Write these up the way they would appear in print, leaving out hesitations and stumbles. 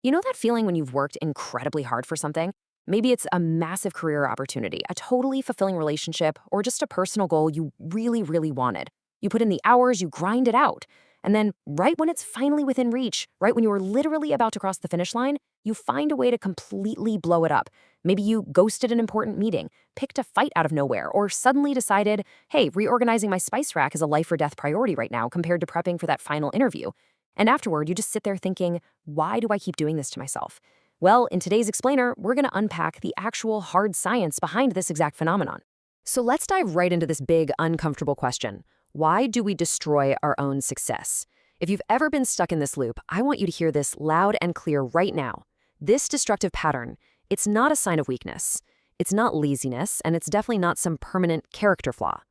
You know that feeling when you've worked incredibly hard for something? Maybe it's a massive career opportunity, a totally fulfilling relationship, or just a personal goal you really, really wanted. You put in the hours, you grind it out. And then, right when it's finally within reach, right when you were literally about to cross the finish line, you find a way to completely blow it up. Maybe you ghosted an important meeting, picked a fight out of nowhere, or suddenly decided, hey, reorganizing my spice rack is a life or death priority right now compared to prepping for that final interview. And afterward, you just sit there thinking, why do I keep doing this to myself? Well, in today's Explainer, we're going to unpack the actual hard science behind this exact phenomenon. So let's dive right into this big, uncomfortable question. Why do we destroy our own success? If you've ever been stuck in this loop, I want you to hear this loud and clear right now. This destructive pattern, it's not a sign of weakness. It's not laziness, and it's definitely not some permanent character flaw.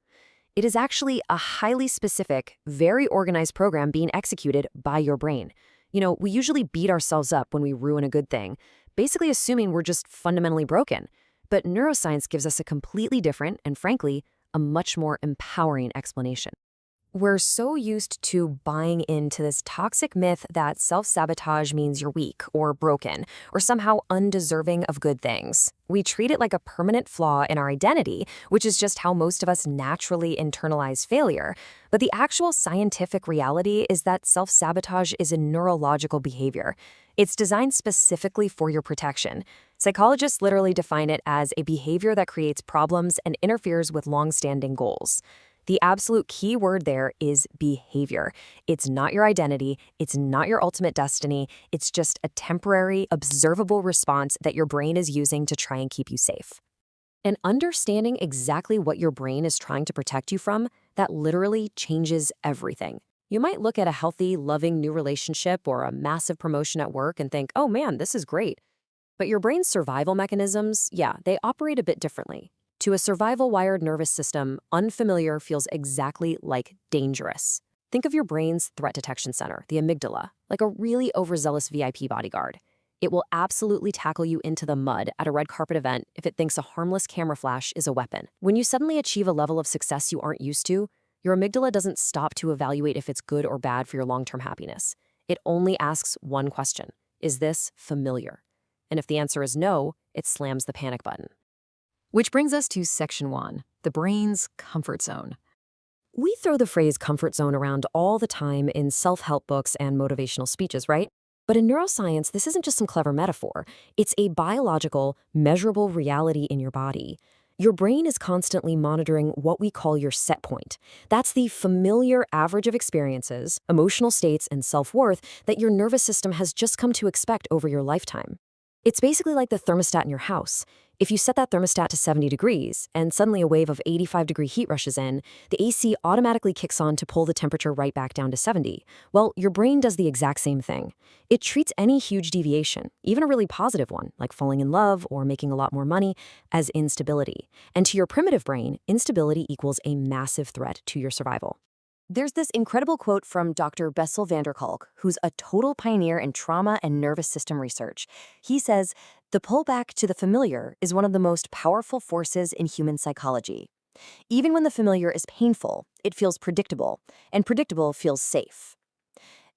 It is actually a highly specific, very organized program being executed by your brain. You know, we usually beat ourselves up when we ruin a good thing, basically assuming we're just fundamentally broken. But neuroscience gives us a completely different and, frankly, a much more empowering explanation. We're so used to buying into this toxic myth that self-sabotage means you're weak or broken or somehow undeserving of good things. We treat it like a permanent flaw in our identity, which is just how most of us naturally internalize failure. But the actual scientific reality is that self-sabotage is a neurological behavior. It's designed specifically for your protection. Psychologists literally define it as a behavior that creates problems and interferes with long-standing goals. The absolute key word there is behavior. It's not your identity. It's not your ultimate destiny. It's just a temporary, observable response that your brain is using to try and keep you safe. And understanding exactly what your brain is trying to protect you from, that literally changes everything. You might look at a healthy, loving new relationship or a massive promotion at work and think, oh man, this is great. But your brain's survival mechanisms, yeah, they operate a bit differently. To a survival-wired nervous system, unfamiliar feels exactly like dangerous. Think of your brain's threat detection center, the amygdala, like a really overzealous VIP bodyguard. It will absolutely tackle you into the mud at a red carpet event if it thinks a harmless camera flash is a weapon. When you suddenly achieve a level of success you aren't used to, your amygdala doesn't stop to evaluate if it's good or bad for your long-term happiness. It only asks one question: is this familiar? And if the answer is no, it slams the panic button. Which brings us to Section 1, the brain's comfort zone. We throw the phrase comfort zone around all the time in self-help books and motivational speeches, right? But in neuroscience, this isn't just some clever metaphor. It's a biological, measurable reality in your body. Your brain is constantly monitoring what we call your set point. That's the familiar average of experiences, emotional states, and self-worth that your nervous system has just come to expect over your lifetime. It's basically like the thermostat in your house. If you set that thermostat to 70 degrees and suddenly a wave of 85-degree heat rushes in, the AC automatically kicks on to pull the temperature right back down to 70. Well, your brain does the exact same thing. It treats any huge deviation, even a really positive one, like falling in love or making a lot more money, as instability. And to your primitive brain, instability equals a massive threat to your survival. There's this incredible quote from Dr. Bessel van der Kolk, who's a total pioneer in trauma and nervous system research. He says, "The pullback to the familiar is one of the most powerful forces in human psychology. Even when the familiar is painful, it feels predictable, and predictable feels safe."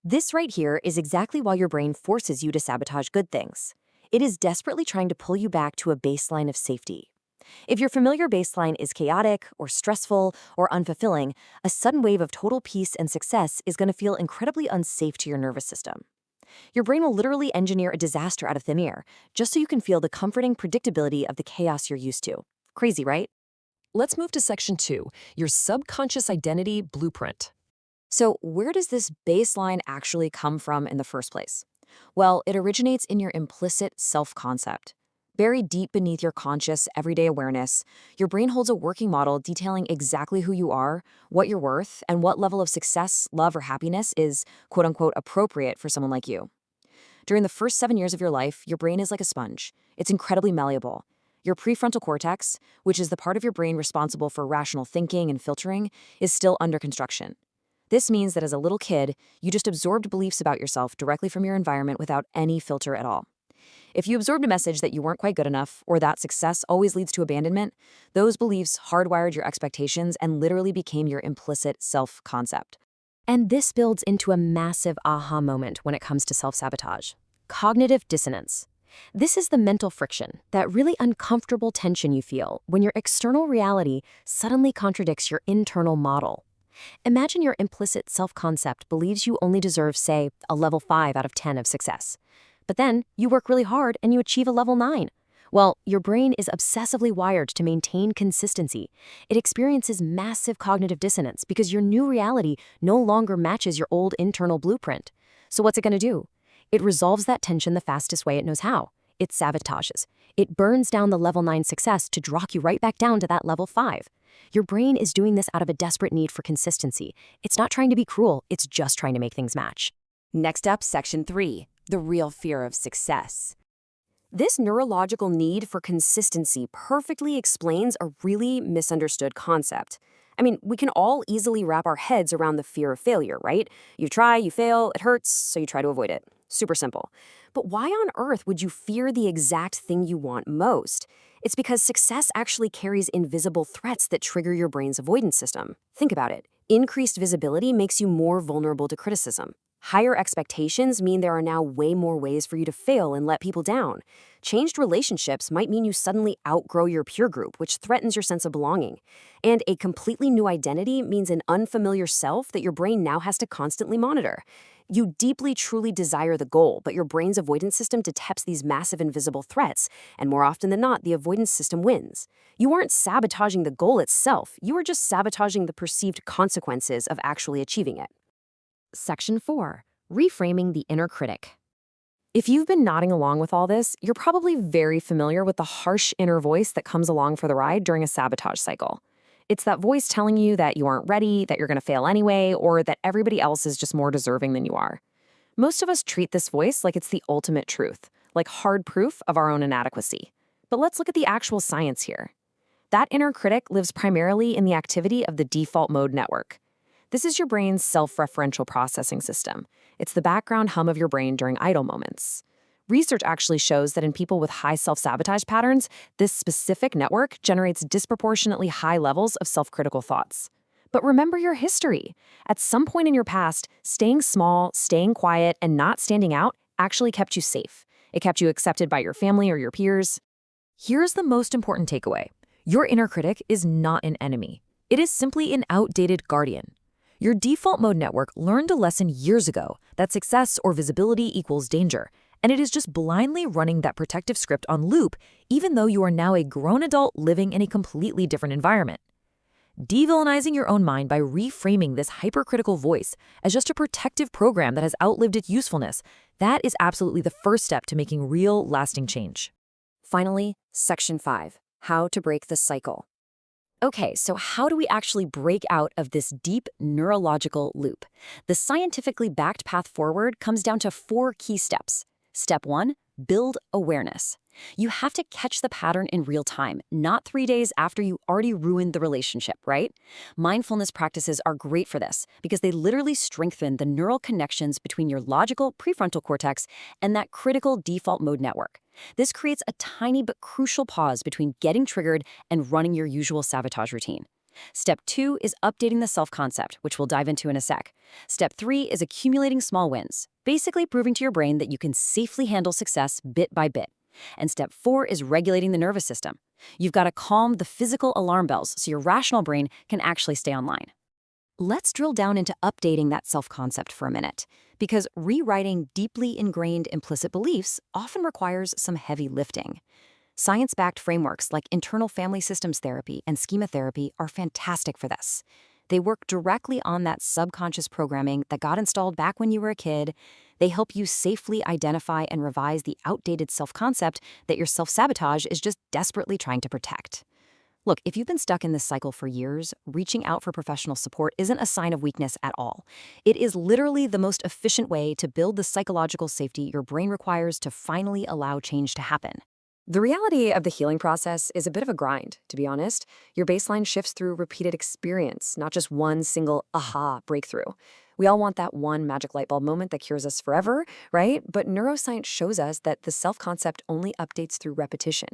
This right here is exactly why your brain forces you to sabotage good things. It is desperately trying to pull you back to a baseline of safety. If your familiar baseline is chaotic or stressful or unfulfilling, a sudden wave of total peace and success is going to feel incredibly unsafe to your nervous system. Your brain will literally engineer a disaster out of thin air, just so you can feel the comforting predictability of the chaos you're used to. Crazy, right? Let's move to Section 2, your subconscious identity blueprint. So, where does this baseline actually come from in the first place? Well, it originates in your implicit self-concept. Buried deep beneath your conscious, everyday awareness, your brain holds a working model detailing exactly who you are, what you're worth, and what level of success, love, or happiness is, quote-unquote, appropriate for someone like you. During the first 7 years of your life, your brain is like a sponge. It's incredibly malleable. Your prefrontal cortex, which is the part of your brain responsible for rational thinking and filtering, is still under construction. This means that as a little kid, you just absorbed beliefs about yourself directly from your environment without any filter at all. If you absorbed a message that you weren't quite good enough, or that success always leads to abandonment, those beliefs hardwired your expectations and literally became your implicit self-concept. And this builds into a massive aha moment when it comes to self-sabotage. Cognitive dissonance. This is the mental friction, that really uncomfortable tension you feel when your external reality suddenly contradicts your internal model. Imagine your implicit self-concept believes you only deserve, say, a level 5 out of 10 of success. But then you work really hard and you achieve a level 9. Well, your brain is obsessively wired to maintain consistency. It experiences massive cognitive dissonance because your new reality no longer matches your old internal blueprint. So what's it going to do? It resolves that tension the fastest way it knows how. It sabotages. It burns down the level 9 success to drop you right back down to that level 5. Your brain is doing this out of a desperate need for consistency. It's not trying to be cruel, it's just trying to make things match. Next up, Section 3, the real fear of success. This neurological need for consistency perfectly explains a really misunderstood concept. I mean, we can all easily wrap our heads around the fear of failure, right? You try, you fail, it hurts, so you try to avoid it. Super simple. But why on earth would you fear the exact thing you want most? It's because success actually carries invisible threats that trigger your brain's avoidance system. Think about it. Increased visibility makes you more vulnerable to criticism. Higher expectations mean there are now way more ways for you to fail and let people down. Changed relationships might mean you suddenly outgrow your peer group, which threatens your sense of belonging. And a completely new identity means an unfamiliar self that your brain now has to constantly monitor. You deeply, truly desire the goal, but your brain's avoidance system detects these massive invisible threats, and more often than not, the avoidance system wins. You aren't sabotaging the goal itself, you are just sabotaging the perceived consequences of actually achieving it. Section 4. Reframing the inner critic. If you've been nodding along with all this, you're probably very familiar with the harsh inner voice that comes along for the ride during a sabotage cycle. It's that voice telling you that you aren't ready, that you're going to fail anyway, or that everybody else is just more deserving than you are. Most of us treat this voice like it's the ultimate truth, like hard proof of our own inadequacy. But let's look at the actual science here. That inner critic lives primarily in the activity of the default mode network. This is your brain's self-referential processing system. It's the background hum of your brain during idle moments. Research actually shows that in people with high self-sabotage patterns, this specific network generates disproportionately high levels of self-critical thoughts. But remember your history. At some point in your past, staying small, staying quiet, and not standing out actually kept you safe. It kept you accepted by your family or your peers. Here's the most important takeaway. Your inner critic is not an enemy. It is simply an outdated guardian. Your default mode network learned a lesson years ago that success or visibility equals danger, and it is just blindly running that protective script on loop, even though you are now a grown adult living in a completely different environment. Devillainizing your own mind by reframing this hypercritical voice as just a protective program that has outlived its usefulness, that is absolutely the first step to making real, lasting change. Finally, Section 5. How to break the cycle. Okay, so how do we actually break out of this deep neurological loop? The scientifically backed path forward comes down to 4 key steps. Step 1, build awareness. You have to catch the pattern in real time, not 3 days after you already ruined the relationship, right? Mindfulness practices are great for this because they literally strengthen the neural connections between your logical prefrontal cortex and that critical default mode network. This creates a tiny but crucial pause between getting triggered and running your usual sabotage routine. Step 2 is updating the self-concept, which we'll dive into in a sec. Step 3 is accumulating small wins, basically proving to your brain that you can safely handle success bit by bit. And step 4 is regulating the nervous system. You've got to calm the physical alarm bells so your rational brain can actually stay online. Let's drill down into updating that self-concept for a minute, because rewriting deeply ingrained implicit beliefs often requires some heavy lifting. Science-backed frameworks like internal family systems therapy and schema therapy are fantastic for this. They work directly on that subconscious programming that got installed back when you were a kid. They help you safely identify and revise the outdated self-concept that your self-sabotage is just desperately trying to protect. Look, if you've been stuck in this cycle for years, reaching out for professional support isn't a sign of weakness at all. It is literally the most efficient way to build the psychological safety your brain requires to finally allow change to happen. The reality of the healing process is a bit of a grind, to be honest. Your baseline shifts through repeated experience, not just one single aha breakthrough. We all want that one magic light bulb moment that cures us forever, right? But neuroscience shows us that the self-concept only updates through repetition.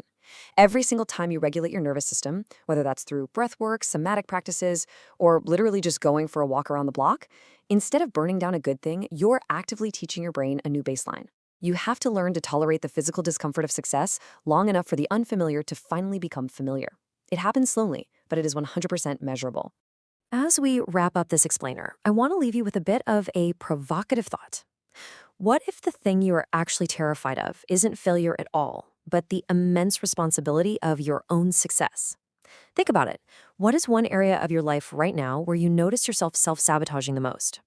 Every single time you regulate your nervous system, whether that's through breath work, somatic practices, or literally just going for a walk around the block, instead of burning down a good thing, you're actively teaching your brain a new baseline. You have to learn to tolerate the physical discomfort of success long enough for the unfamiliar to finally become familiar. It happens slowly, but it is 100% measurable. As we wrap up this explainer, I want to leave you with a bit of a provocative thought. What if the thing you are actually terrified of isn't failure at all, but the immense responsibility of your own success? Think about it. What is one area of your life right now where you notice yourself self-sabotaging the most?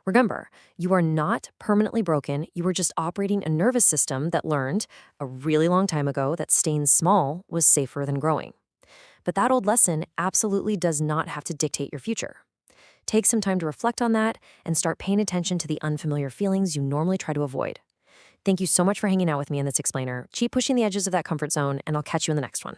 Remember, you are not permanently broken. You are just operating a nervous system that learned a really long time ago that staying small was safer than growing. But that old lesson absolutely does not have to dictate your future. Take some time to reflect on that and start paying attention to the unfamiliar feelings you normally try to avoid. Thank you so much for hanging out with me in this explainer. Keep pushing the edges of that comfort zone, and I'll catch you in the next one.